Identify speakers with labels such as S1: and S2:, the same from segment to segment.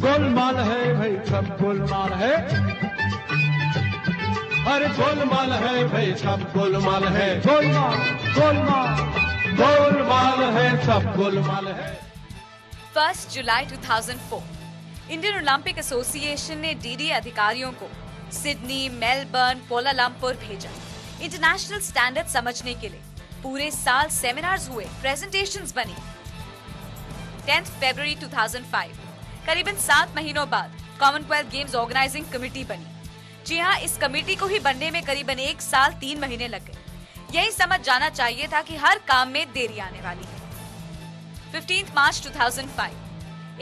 S1: गोलमाल है भाई, सब गोलमाल है। अरे गोलमाल है भाई, सब गोलमाल है। गोलमाल गोलमाल गोलमाल है, सब गोलमाल है।
S2: 1 जुलाई 2004 इंडियन ओलंपिक एसोसिएशन ने डीडी अधिकारियों को सिडनी, मेलबर्न, कोलालंपुर भेजा इंटरनेशनल स्टैंडर्ड समझने के लिए। पूरे साल सेमिनार्स हुए, प्रेजेंटेशंस बनी। 10 फरवरी 2005 करीबन 7 महीनों बाद कॉमनवेल्थ गेम्स ऑर्गेनाइजिंग कमेटी बनी। जी हाँ, इस कमेटी को ही बनने में करीबन 1 साल 3 महीने लग गए। यही समझ जाना चाहिए था कि हर काम में देरी आने वाली है। 15 मार्च 2005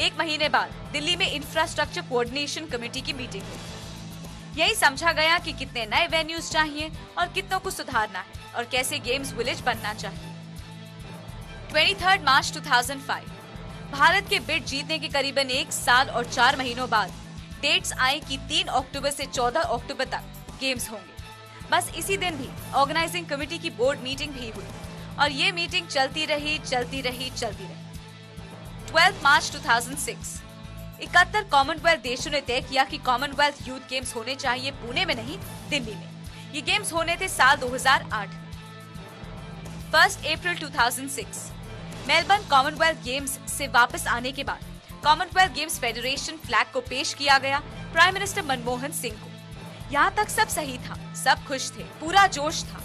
S2: 1 महीने बाद दिल्ली में इंफ्रास्ट्रक्चर कोऑर्डिनेशन कमेटी की मीटिंग हुई। यही समझा गया कि कितने नए वेन्यूज चाहिए और कितनों को सुधारना है और कैसे गेम्स विलेज बनना चाहिए। 23 मार्च 2005 भारत के बिड जीतने के करीबन 1 साल और 4 महीनों बाद डेट्स आई कि 3 अक्टूबर से 14 अक्टूबर तक गेम्स होंगे। बस इसी दिन भी ऑर्गेनाइजिंग कमेटी की बोर्ड मीटिंग भी हुई और ये मीटिंग चलती रही। 12 मार्च 2006 71 कॉमनवेल्थ देशों ने तय किया कि कॉमनवेल्थ यूथ गेम्स होने चाहिए पुणे में नहीं, दिल्ली में। ये गेम्स होने थे साल 2008 में। 1 अप्रैल 2006 मेलबर्न कॉमनवेल्थ गेम्स से वापस आने के बाद कॉमनवेल्थ गेम्स फेडरेशन फ्लैग को पेश किया गया प्राइम मिनिस्टर मनमोहन सिंह को। यहाँ तक सब सही था, सब खुश थे, पूरा जोश था।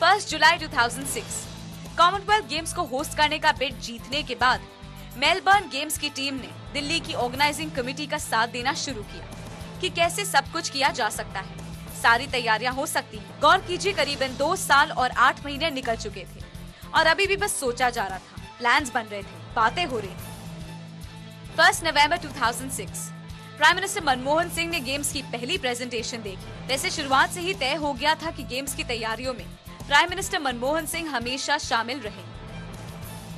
S2: 1 जुलाई 2006 कॉमनवेल्थ गेम्स को होस्ट करने का बिड जीतने के बाद मेलबर्न गेम्स की टीम ने दिल्ली की ऑर्गेनाइजिंग कमेटी का साथ देना शुरू किया कि कैसे सब कुछ किया जा सकता है, सारी तैयारियां हो सकती हैं। गौर कीजिए, करीबन 2 साल और 8 महीने निकल चुके थे और अभी भी बस सोचा जा रहा था, प्लान्स बन रहे थे, बातें हो रही थी। 1 नवंबर 2006 प्राइम मिनिस्टर मनमोहन सिंह ने गेम्स की पहली प्रेजेंटेशन देखी। वैसे शुरुआत से ही तय हो गया था कि गेम्स की तैयारियों में प्राइम मिनिस्टर मनमोहन सिंह हमेशा शामिल रहेंगे।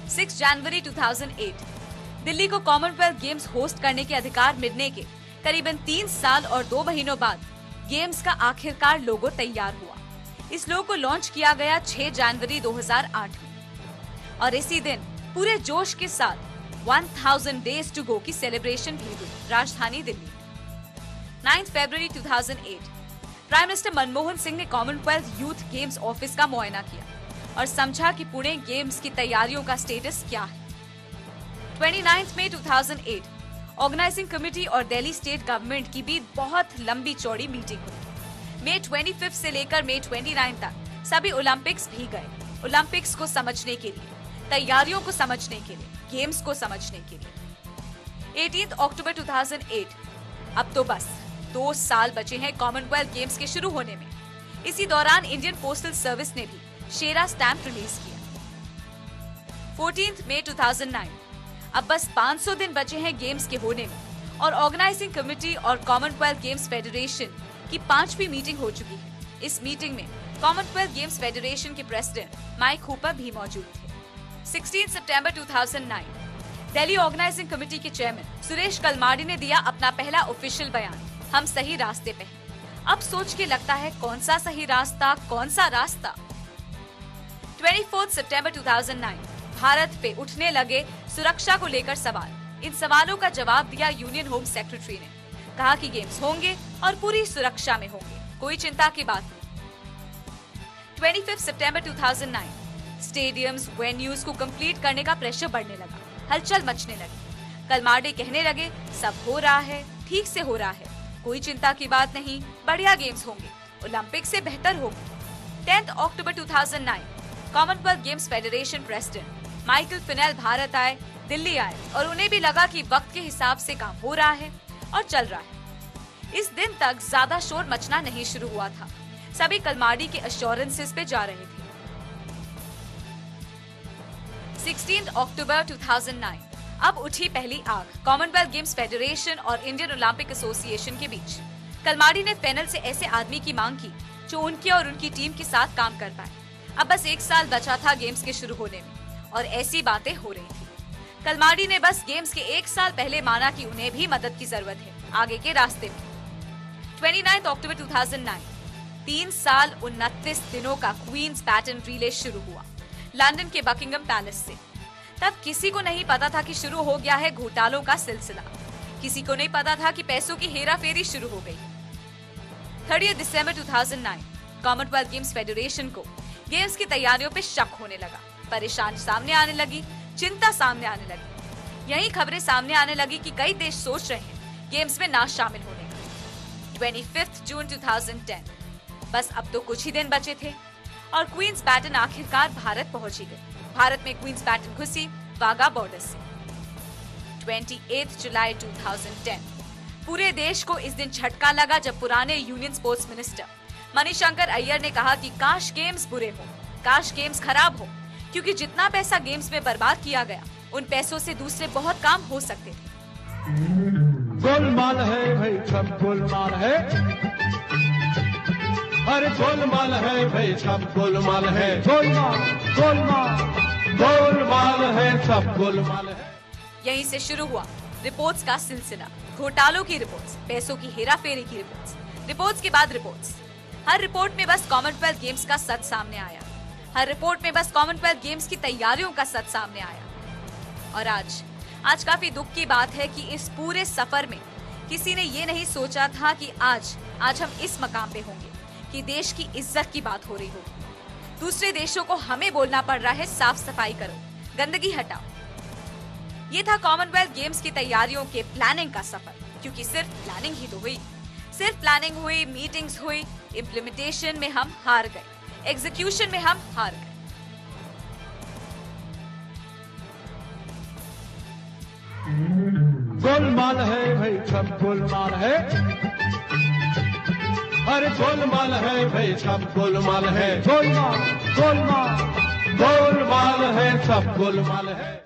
S2: 6 जनवरी 2008 दिल्ली को कॉमनवेल्थ गेम्स होस्ट करने के अधिकार मिलने के करीबन 3 साल और 2 महीनों बाद गेम्स का आखिरकार लोगो तैयार हुआ। इस लोगो को लॉन्च किया गया 6 जनवरी 2008 में और इसी दिन पूरे जोश के साथ 1000 डेज टू गो की सेलिब्रेशन भी हुई राजधानी दिल्ली। 9 फरवरी 2008 प्राइम मिनिस्टर मनमोहन सिंह ने कॉमनवेल्थ यूथ गेम्स ऑफिस का मुआयना किया और समझा कि पुणे गेम्स की तैयारियों का स्टेटस क्या है। 29 मई 2008 ऑर्गेनाइजिंग कमेटी और दिल्ली स्टेट गवर्नमेंट की भी बहुत लंबी चौड़ी मीटिंग हुई। मई 25 से लेकर मई 29 तक सभी ओलंपिक्स भी गए, ओलंपिक्स को समझने के लिए, तैयारियों को समझने के लिए, गेम्स को समझने के लिए। 18 अक्टूबर 2008 अब तो बस 2 साल बचे हैं कॉमनवेल्थ गेम्स के शुरू होने में। इसी दौरान इंडियन पोस्टल सर्विस ने भी शेरा स्टैंप रिलीज किया। 14 मई 2009 अब बस 500 दिन बचे हैं गेम्स के होने में और ऑर्गेनाइजिंग कमेटी और कॉमनवेल्थ गेम्स फेडरेशन की 5वीं मीटिंग हो चुकी है। इस मीटिंग में कॉमनवेल्थ गेम्स फेडरेशन के प्रेसिडेंट माइक हूपर भी मौजूद थे। 16 सितंबर 2009 दिल्ली ऑर्गेनाइजिंग कमेटी के चेयरमैन सुरेश कलमाडी ने दिया अपना पहला ऑफिशियल बयान, हम सही रास्ते पे हैं। अब सोच के लगता है कौन सा सही रास्ता, कौन सा रास्ता। 24 सितंबर 2009 भारत पे उठने लगे सुरक्षा को लेकर सवाल। इन सवालों का जवाब दिया यूनियन होम सेक्रेटरी ने, कहा कि गेम्स होंगे और पूरी सुरक्षा में होंगे, कोई चिंता की बात नहीं। 25 सितंबर 2009 स्टेडियम्स, वेन्यूज को कंप्लीट करने का प्रेशर बढ़ने लगा, हलचल मचने लगी। कलमाडी कहने लगे सब हो रहा है, ठीक से हो रहा है, कोई चिंता की बात नहीं, बढ़िया गेम्स होंगे, ओलंपिक से बेहतर होंगे। 10 अक्टूबर 2009 Commonwealth Games Federation president Michael Fennell Bharat आए, दिल्ली आए और उन्हें भी लगा कि वक्त के हिसाब से काम हो रहा है और चल रहा है। इस दिन तक ज्यादा शोर मचना नहीं शुरू हुआ था, सभी कलमाडी के एश्योरेंसेस पे जा रहे थे। 16 अक्टूबर 2009 अब उठी पहली आग कॉमनवेल्थ गेम्स फेडरेशन और इंडियन ओलंपिक एसोसिएशन के बीच। कलमाडी ने फेनेल से ऐसे आदमी की मांग की जो उनके और उनकी टीम के साथ काम कर पाए। अब बस 1 साल बचा था गेम्स के शुरू होने में और ऐसी बातें हो रही थी। कलमाडी ने बस गेम्स के 1 साल पहले माना कि उन्हें भी मदद की जरूरत है आगे के रास्ते में। 29 अक्टूबर 2009 3 साल 29 दिनों का क्वींस बैटन रिले शुरू हुआ लंदन के बकिंगम पैलेस से। तब किसी को नहीं पता था कि शुरू हो गया है घोटालों का सिलसिला। किसी को नहीं पता था कि पैसों की हेरा फेरी शुरू हो गई। 30 दिसंबर 2009 कॉमनवेल्थ गेम्स फेडरेशन को गेम्स की तैयारियों पे शक होने लगा। परेशानी सामने आने लगी, चिंता सामने आने लगी। यही खबरें सामने आने लगी कि कई देश सोच रहे हैं गेम्स में ना शामिल होने का। 25 जून 2010 बस अब तो कुछ ही दिन बचे थे और क्वींस बैटन आखिरकार भारत पहुंची गई। भारत में क्वींस बैटन घुसी वाघा बॉर्डर से। 28 जुलाई 2010 पूरे देश को इस दिन झटका लगा जब पुराने union sports minister Manishankar Iyer ने कहा कि काश गेम्स बुरे हो, काश गेम्स खराब हो, क्योंकि जितना पैसा गेम्स में बर्बाद किया गया उन पैसों से दूसरे बहुत काम हो सकते थे।
S1: गोलमाल है भाई, सब गोलमाल है। अरे गोलमाल है भाई, सब गोलमाल है। गोलमाल गोलमाल गोलमाल है, सब गोलमाल है।
S2: यहीं से शुरू हुआ रिपोर्ट्स का सिलसिला। घोटालों की रिपोर्ट्स, पैसों की हेराफेरी की रिपोर्ट्स, रिपोर्ट्स के बाद रिपोर्ट्स। हर रिपोर्ट में बस कॉमनवेल्थ गेम्स का सच सामने आया। हर रिपोर्ट में बस कॉमनवेल्थ गेम्स की तैयारियों का सच सामने आया। और आज काफी दुख की बात है कि इस पूरे सफर में किसी ने ये नहीं सोचा था कि आज हम इस मकाम पे होंगे कि देश की इज्जत की बात हो रही होगी। दूसरे देशों को हमें बोलना पड़ रहा है साफ सफाई करो, गंदगी हटाओ। ये था कॉमनवेल्थ गेम्स की तैयारियों के प्लानिंग का सफर, क्योंकि सिर्फ प्लानिंग ही तो हुई। सिर्फ प्लानिंग हुई, मीटिंग्स हुई, इम्प्लीमेंटेशन में हम हार गए, एग्जीक्यूशन में हम हार गए।
S1: गोलमाल है भाई, सब गोलमाल है। अरे गोलमाल है भाई, सब गोलमाल है। गोलमाल गोलमाल गोलमाल है, सब गोलमाल है।